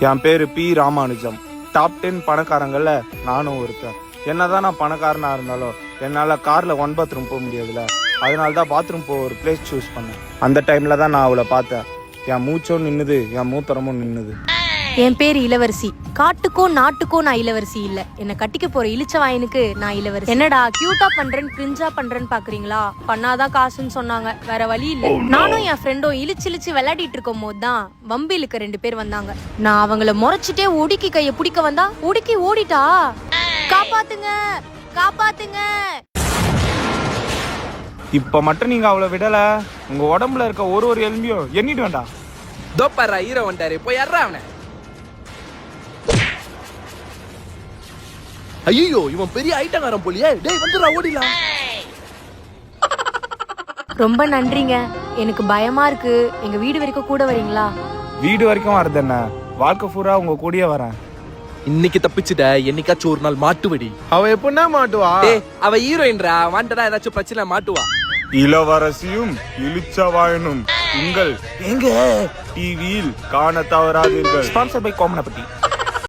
என் பேரு B Ramanujam. Top 10 பணக்காரங்கள்ல நானும் ஒருத்தன். என்னதான் நான் பணக்காரனா இருந்தாலும் என்னால கார்ல 1 பாத்ரூம் போக முடியாதுல்ல. அதனால தான் பாத்ரூம் போக ஒரு பிளேஸ் சூஸ் பண்ணேன். அந்த டைம்ல தான் நான் அவளை பார்த்தேன். என் மூச்சும் நின்னுது, என் மூத்தரமும் நின்னுது. என் பேரு இளவரசி. காட்டுக்கோ நாட்டுக்கோ நான் இளவரசி இல்ல. என்ன கட்டிக்க போற இழிச்ச வாயனுக்கு நான் இளவரசி. என்னடா கியூட்டா பண்றேன் கிரிஞ்சா பண்றேன்னு பாக்குறீங்களா? பண்ணாதான் காசுன்னு சொன்னாங்க, வேற வழி இல்ல. நானும் என் ஃப்ரெண்டும் இழிச்சு விளையாடிட்டு இருக்கும் போதுதான் வம்பிலுக்கு 2 பேர் வந்தாங்க. நான் அவங்கள முறைச்சிட்டே உடுக்கி கைய பிடிக்க வந்தா உடுக்கி ஓடிட்டா. காப்பாத்துங்க காப்பாத்துங்க. இப்ப மட்டும் நீங்க அவளை விடல, உங்க உடம்புல இருக்க ஒரு எலும்பியும் எண்ணிட்டு வேண்டாம். தோப்பாரா ஹீரோ வந்துட்டாரு, போய் ஏறா அவனை. ஐயோ இவன் பெரிய ஐட்டங்காரன் போலியே. டேய் வந்துடா, ஓடிலாம். ரொம்ப நன்றிங்க. எனக்கு பயமா இருக்கு. எங்க வீடு வரைக்கும் கூட வரீங்களா? வீடு வரைக்கும் வருது என்ன, வாழ்க்கை பூரா உங்க கூடயே வரேன். இன்னைக்கு தப்பிச்சுட்ட, என்னைக்காச்சும் ஒரு நாள் மாட்டுவடி. அவ எப்படின்னா மாட்டுவா? டேய் அவ ஹீரோயின்ரா, வாண்டடா ஏதாச்சும் பிரச்சனை மாட்டுவா. இளவரசியும் இளிச்சவாயனும் உங்கள் எங்க டிவியில் காண தவறாதீர்கள். Sponsor by கோமனப்பட்டி.